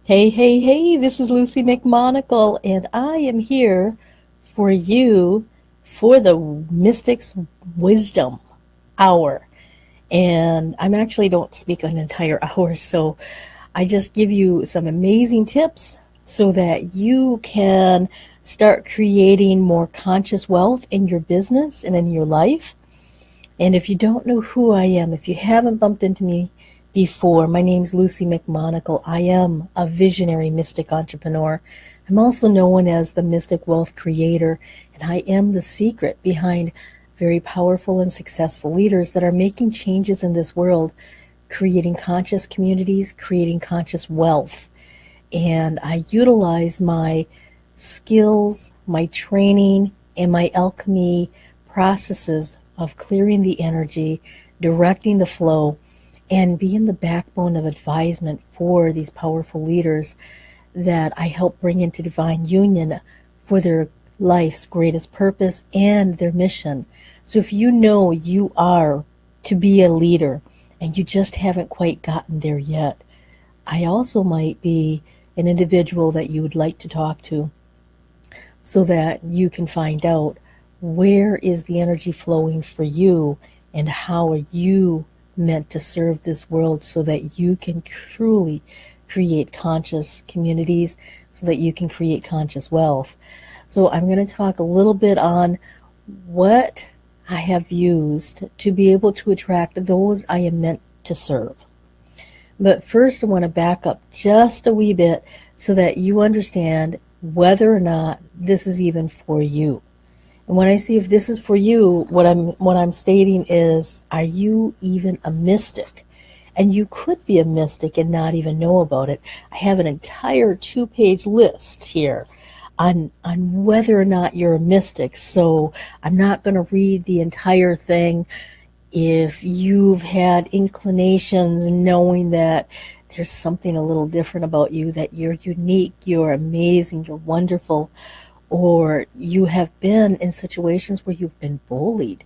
Hey, hey, hey, this is Luci McMonagle, and I am here for you for the Mystic's Wisdom Hour. And I'm actually don't speak an entire hour, so I just give you some amazing tips so that you can start creating more conscious wealth in your business and in your life. And if you don't know who I am, if you haven't bumped into me before, my name's Luci McMonagle. I am a visionary mystic entrepreneur. I'm also known as the Mystic Wealth Creator, and I am the secret behind very powerful and successful leaders that are making changes in this world, creating conscious communities, creating conscious wealth. And I utilize my skills, my training, and my alchemy processes of clearing the energy, directing the flow, and being the backbone of advisement for these powerful leaders that I help bring into divine union for their life's greatest purpose and their mission. So if you know you are to be a leader and you just haven't quite gotten there yet, I also might be an individual that you would like to talk to so that you can find out where is the energy flowing for you and how are you meant to serve this world so that you can truly create conscious communities, so that you can create conscious wealth. So I'm going to talk a little bit on what I have used to be able to attract those I am meant to serve. But first I want to back up just a wee bit so that you understand whether or not this is even for you. And when I see if this is for you, what I'm stating is, are you even a mystic? And you could be a mystic and not even know about it. I have an entire 2-page list here on whether or not you're a mystic. So I'm not going to read the entire thing. If you've had inclinations knowing that there's something a little different about you, that you're unique, you're amazing, you're wonderful, or you have been in situations where you've been bullied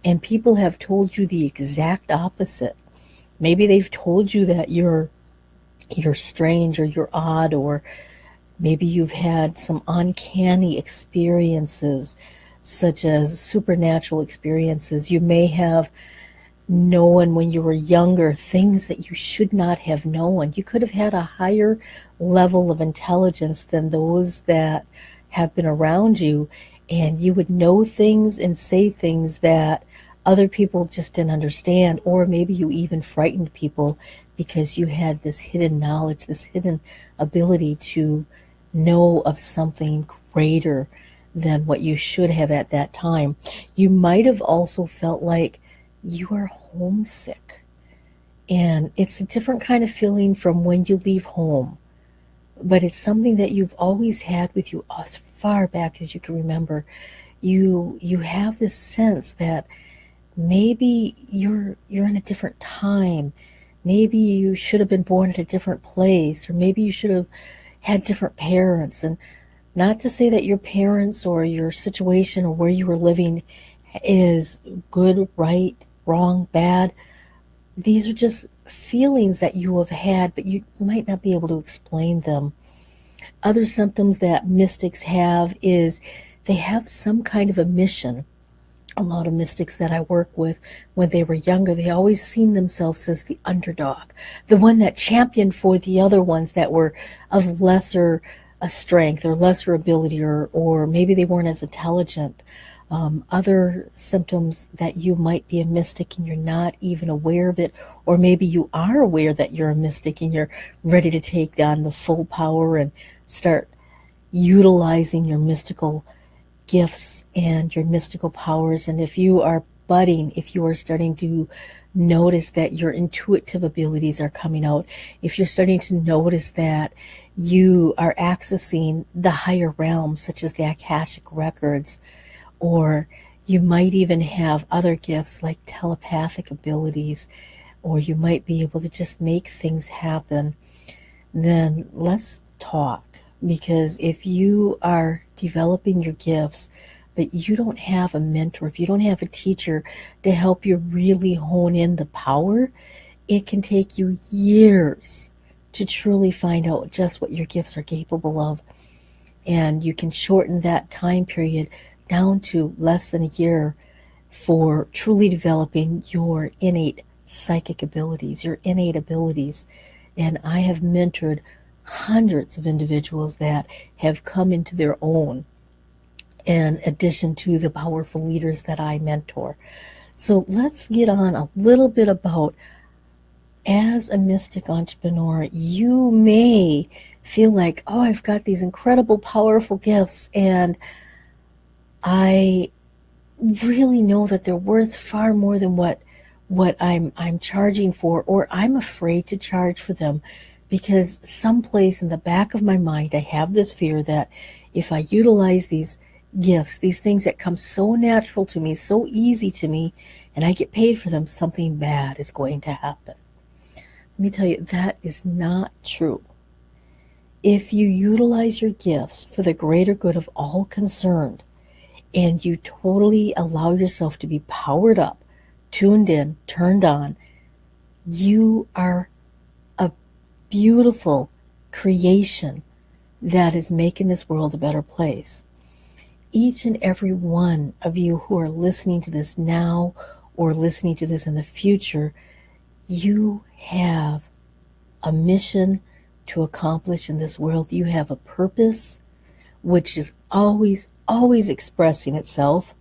and people have told you the exact opposite. Maybe they've told you that you're strange or you're odd, or maybe you've had some uncanny experiences, such as supernatural experiences. You may have known when you were younger things that you should not have known. You could have had a higher level of intelligence than those that have been around you, and you would know things and say things that other people just didn't understand, or maybe you even frightened people because you had this hidden knowledge, this hidden ability to know of something greater than what you should have at that time. You might have also felt like you are homesick, and it's a different kind of feeling from when you leave home. But it's something that you've always had with you as far back as you can remember. You have this sense that maybe you're in a different time. Maybe you should have been born at a different place, or maybe you should have had different parents. And not to say that your parents or your situation or where you were living is good, right, wrong, bad. These are just feelings that you have had, but you might not be able to explain them. Other symptoms that mystics have is they have some kind of a mission. A lot of mystics that I work with, when they were younger, they always seen themselves as the underdog, the one that championed for the other ones that were of lesser strength or lesser ability, or maybe they weren't as intelligent. Other symptoms that you might be a mystic and you're not even aware of it, or maybe you are aware that you're a mystic and you're ready to take on the full power and start utilizing your mystical gifts and your mystical powers. And if you are budding, if you are starting to notice that your intuitive abilities are coming out, if you're starting to notice that you are accessing the higher realms, such as the Akashic records, or you might even have other gifts like telepathic abilities, or you might be able to just make things happen, then let's talk. Because if you are developing your gifts, but you don't have a mentor, if you don't have a teacher to help you really hone in the power, it can take you years to truly find out just what your gifts are capable of. And you can shorten that time period down to less than a year for truly developing your innate psychic abilities, your innate abilities. And I have mentored hundreds of individuals that have come into their own, in addition to the powerful leaders that I mentor. So let's get on a little bit about, as a mystic entrepreneur, you may feel like, oh, I've got these incredible, powerful gifts, and I really know that they're worth far more than what I'm charging for, or I'm afraid to charge for them, because someplace in the back of my mind I have this fear that if I utilize these gifts, these things that come so natural to me, so easy to me, and I get paid for them, something bad is going to happen. Let me tell you, that is not true. If you utilize your gifts for the greater good of all concerned, and you totally allow yourself to be powered up, tuned in, turned on, you are a beautiful creation that is making this world a better place. Each and every one of you who are listening to this now or listening to this in the future, you have a mission to accomplish in this world. You have a purpose, which is always expressing itself,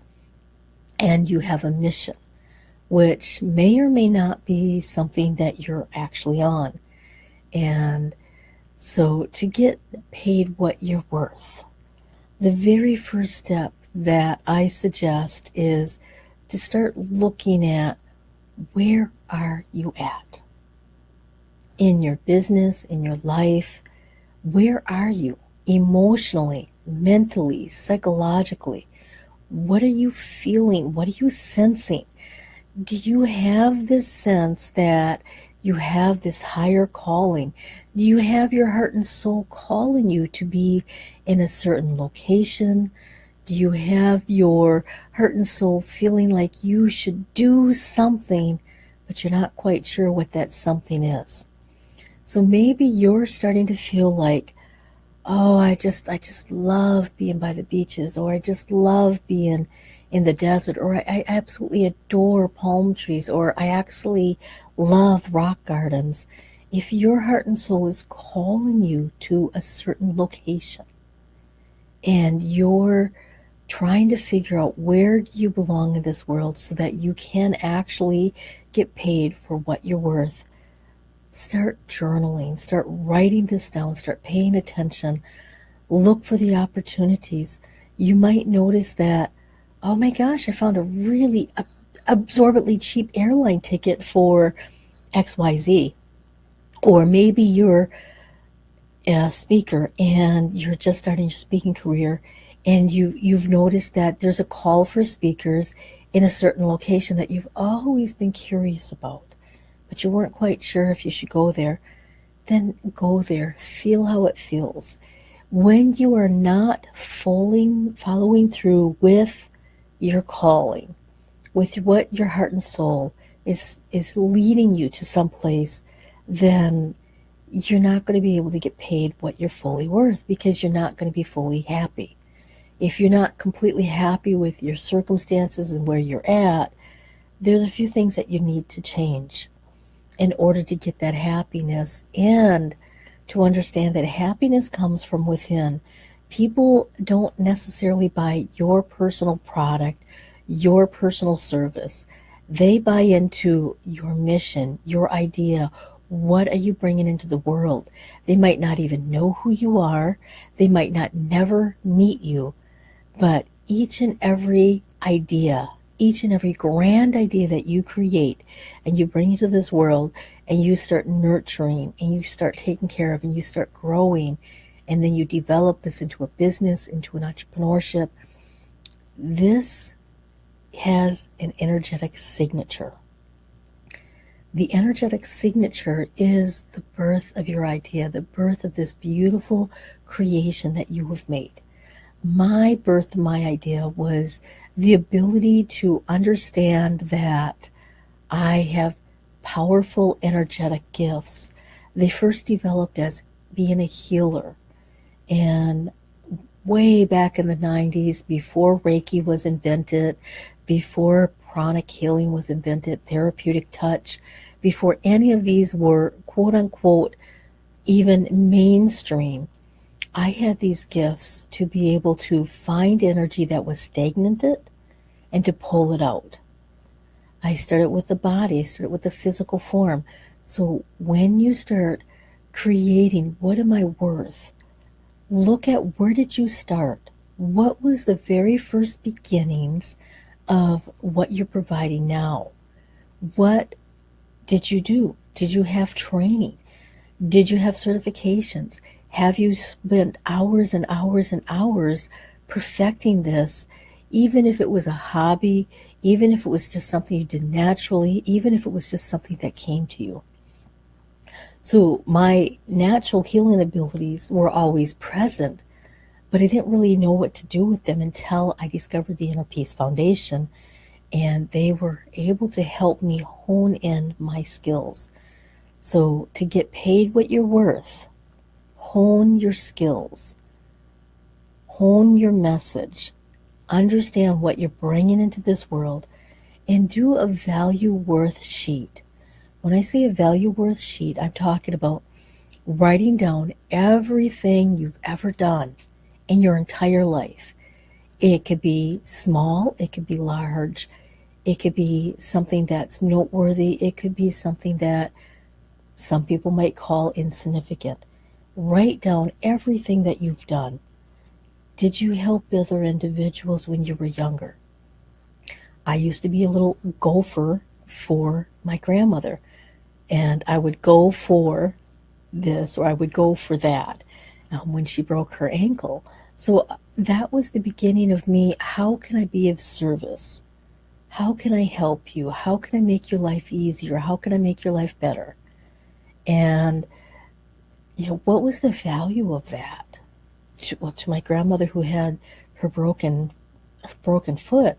and you have a mission, which may or may not be something that you're actually on. And so to get paid what you're worth, the very first step that I suggest is to start looking at, where are you at? In your business, in your life, where are you emotionally, mentally, psychologically? What are you feeling? What are you sensing? Do you have this sense that you have this higher calling? Do you have your heart and soul calling you to be in a certain location? Do you have your heart and soul feeling like you should do something, but you're not quite sure what that something is? So maybe you're starting to feel like, oh, I just love being by the beaches, or I just love being in the desert, or I absolutely adore palm trees, or I actually love rock gardens. If your heart and soul is calling you to a certain location, and you're trying to figure out where do you belong in this world so that you can actually get paid for what you're worth, start journaling, start writing this down, start paying attention, look for the opportunities. You might notice that, oh my gosh, I found a really absorbently cheap airline ticket for XYZ. Or maybe you're a speaker and you're just starting your speaking career, and you've noticed that there's a call for speakers in a certain location that you've always been curious about, but you weren't quite sure if you should go there. Then go there. Feel how it feels. When you are not following through with your calling, with what your heart and soul is leading you to someplace, then you're not going to be able to get paid what you're fully worth, because you're not going to be fully happy. If you're not completely happy with your circumstances and where you're at, there's a few things that you need to change in order to get that happiness, and to understand that happiness comes from within. People don't necessarily buy your personal product, your personal service. They buy into your mission, your idea. What are you bringing into the world? They might not even know who you are. They might not never meet you. But each and every idea, each and every grand idea that you create and you bring into this world, and you start nurturing and you start taking care of and you start growing, and then you develop this into a business, into an entrepreneurship, this has an energetic signature. The energetic signature is the birth of your idea, the birth of this beautiful creation that you have made. My birth, my idea was the ability to understand that I have powerful energetic gifts They first developed as being a healer. And way back in the 90s, before Reiki was invented, before pranic healing was invented, therapeutic touch, before any of these were quote unquote even mainstream, I had these gifts to be able to find energy that was stagnated and to pull it out. I started with the body, I started with the physical form. So when you start creating, what am I worth? Look at, where did you start? What was the very first beginnings of what you're providing now? What did you do? Did you have training? Did you have certifications? Have you spent hours and hours and hours perfecting this, even if it was a hobby, even if it was just something you did naturally, even if it was just something that came to you? So my natural healing abilities were always present, but I didn't really know what to do with them until I discovered the Inner Peace Foundation, and they were able to help me hone in my skills. So to get paid what you're worth, hone your skills, hone your message, understand what you're bringing into this world, and do a value worth sheet. When I say a value worth sheet, I'm talking about writing down everything you've ever done in your entire life. It could be small, it could be large, it could be something that's noteworthy, it could be something that some people might call insignificant. Write down everything that you've done. Did you help other individuals when you were younger? I used to be a little gopher for my grandmother, and I would go for this or I would go for that when she broke her ankle. So that was the beginning of me. How can I be of service? How can I help you? How can I make your life easier? How can I make your life better? And, what was the value of that? To my grandmother who had her broken foot,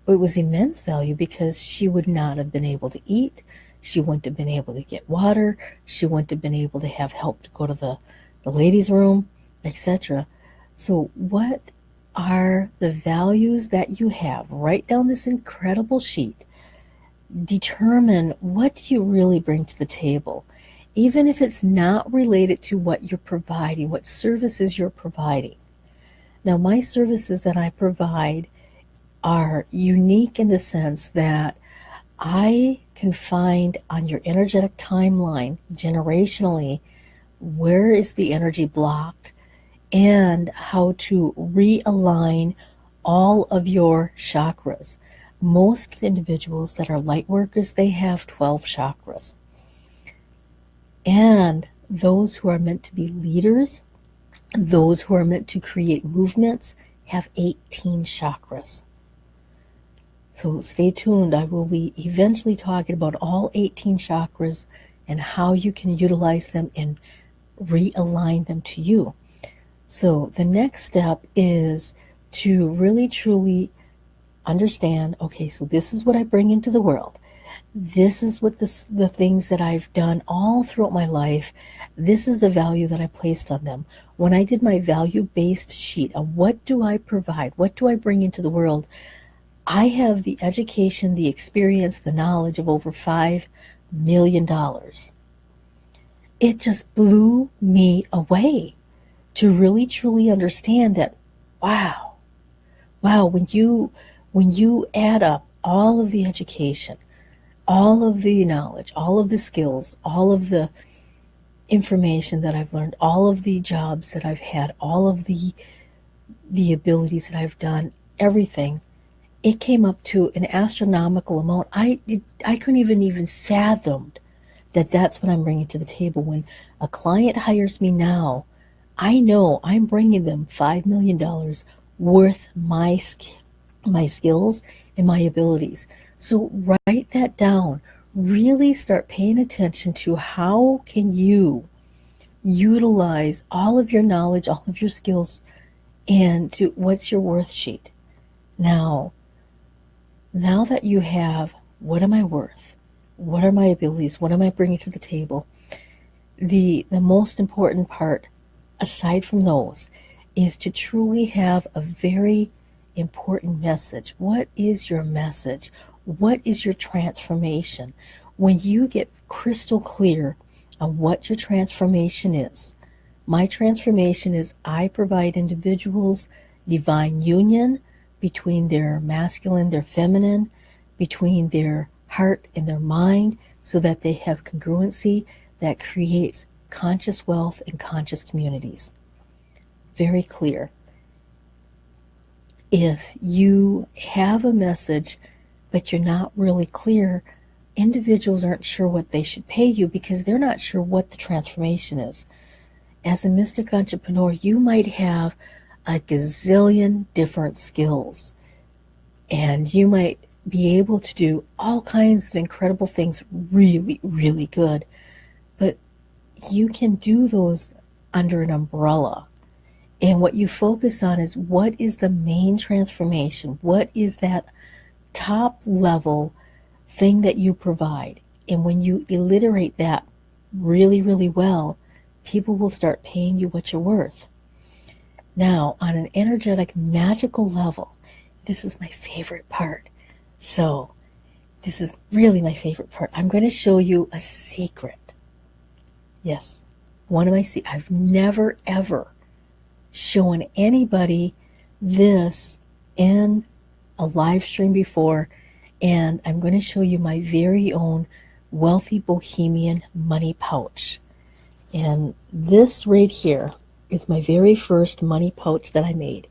it was immense value because she would not have been able to eat. She wouldn't have been able to get water. She wouldn't have been able to have help to go to the ladies' room, etc. So what are the values that you have? Write down this incredible sheet. Determine, what do you really bring to the table? Even if it's not related to what you're providing, what services you're providing. Now, my services that I provide are unique in the sense that I can find on your energetic timeline, generationally, where is the energy blocked and how to realign all of your chakras. Most individuals that are light workers, they have 12 chakras. And those who are meant to be leaders, those who are meant to create movements, have 18 chakras. So stay tuned. I will be eventually talking about all 18 chakras and how you can utilize them and realign them to you. So the next step is to really truly understand, okay, so this is what I bring into the world. This is what the things that I've done all throughout my life. This is the value that I placed on them. When I did my value-based sheet of what do I provide, what do I bring into the world, I have the education, the experience, the knowledge of over $5 million. It just blew me away to really truly understand that, wow, when you add up all of the education, all of the knowledge, all of the skills, all of the information that I've learned, all of the jobs that I've had, all of the abilities that I've done, everything, it came up to an astronomical amount. I couldn't even fathom that that's what I'm bringing to the table. When a client hires me now, I know I'm bringing them $5 million worth my skills and my abilities. So write that down. Really start paying attention to how can you utilize all of your knowledge, all of your skills, and to what's your worth sheet. Now that you have, what am I worth? What are my abilities? What am I bringing to the table? the most important part, aside from those, is to truly have a very important message. What is your message? What is your transformation? When you get crystal clear on what your transformation is, my transformation is I provide individuals divine union between their masculine, their feminine, between their heart and their mind, so that they have congruency that creates conscious wealth and conscious communities. Very clear. If you have a message but you're not really clear, individuals aren't sure what they should pay you because they're not sure what the transformation is. As a mystic entrepreneur, you might have a gazillion different skills, and you might be able to do all kinds of incredible things really, really good, but you can do those under an umbrella. And what you focus on is what is the main transformation? What is that top level thing that you provide? And when you alliterate that really, really well, people will start paying you what you're worth. Now, on an energetic, magical level, this is my favorite part. So, this is really my favorite part. I'm going to show you a secret. Yes, one of my secrets. I've never, ever shown anybody this in a live stream before, and I'm going to show you my very own Wealthy Bohemian money pouch. And this right here is my very first money pouch that I made.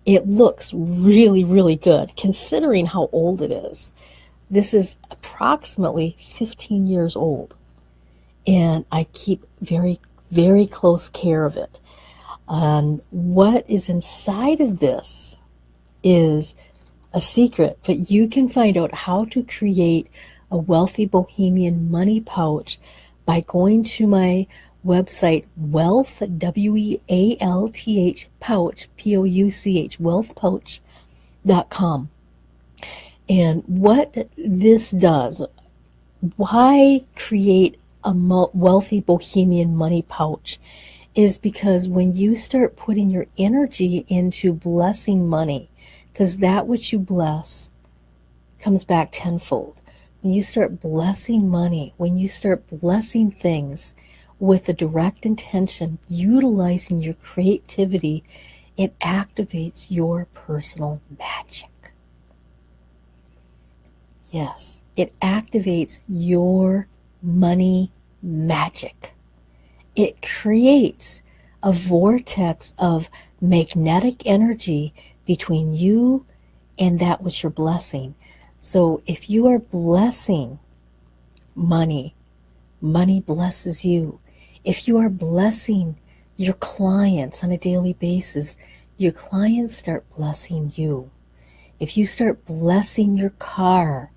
It looks really, really good considering how old it is. This is approximately 15 years old, and I keep very, very close care of it. And what is inside of this is a secret, but you can find out how to create a Wealthy Bohemian money pouch by going to my website, wealth, W-E-A-L-T-H, pouch, P-O-U-C-H, wealthpouch.com. And what this does, why create a Wealthy Bohemian money pouch, is because when you start putting your energy into blessing money, because that which you bless comes back tenfold. When you start blessing money, when you start blessing things with a direct intention, utilizing your creativity, it activates your personal magic. Yes, it activates your money magic. It creates a vortex of magnetic energy between you and that which you're blessing. So if you are blessing money, money blesses you. If you are blessing your clients on a daily basis, your clients start blessing you. If you start blessing your car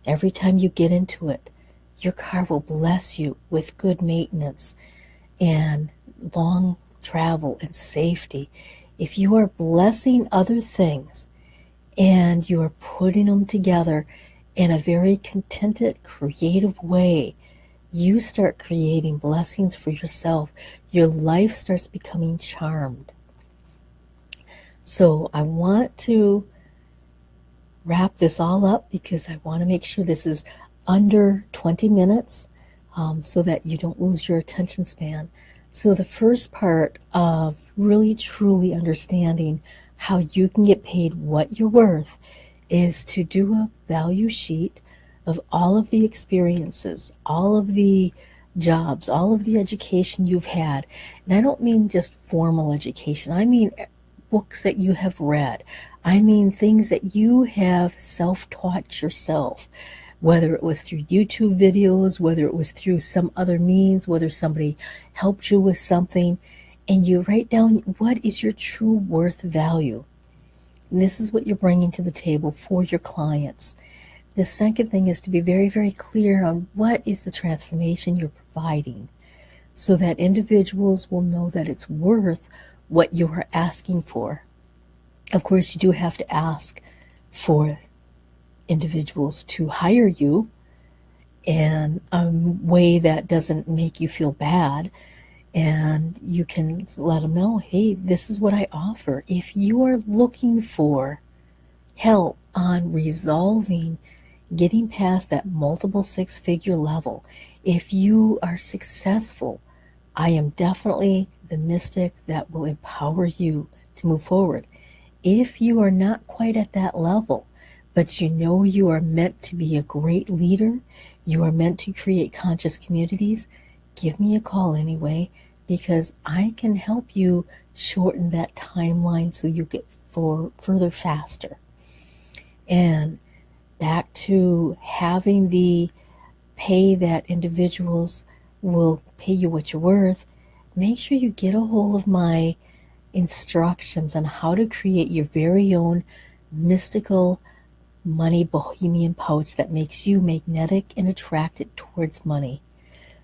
every time you get into it, your car will bless you with good maintenance and long travel and safety. If you are blessing other things and you are putting them together in a very contented, creative way, you start creating blessings for yourself. Your life starts becoming charmed. So I want to wrap this all up because I want to make sure this is under 20 minutes so that you don't lose your attention span. So the first part of really truly understanding how you can get paid what you're worth is to do a value sheet of all of the experiences, all of the jobs, all of the education you've had. And I don't mean just formal education. I mean books that you have read. I mean things that you have self-taught yourself, whether it was through YouTube videos, whether it was through some other means, whether somebody helped you with something, and you write down what is your true worth value. And this is what you're bringing to the table for your clients. The second thing is to be very, very clear on what is the transformation you're providing so that individuals will know that it's worth what you are asking for. Of course, you do have to ask for individuals to hire you, in a way that doesn't make you feel bad. And you can let them know, hey, this is what I offer. If you are looking for help on resolving, getting past that multiple six-figure level, if you are successful, I am definitely the mystic that will empower you to move forward. If you are not quite at that level, but you know you are meant to be a great leader, you are meant to create conscious communities, give me a call anyway, because I can help you shorten that timeline so you get further faster. And back to having the pay that individuals will pay you what you're worth, make sure you get a hold of my instructions on how to create your very own mystical money bohemian pouch that makes you magnetic and attracted towards money.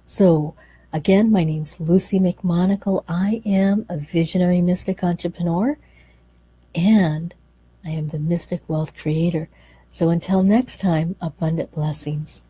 So, again, my name's Luci McMonagle. I am a visionary mystic entrepreneur, and I am the Mystic Wealth Creator. So until next time, abundant blessings.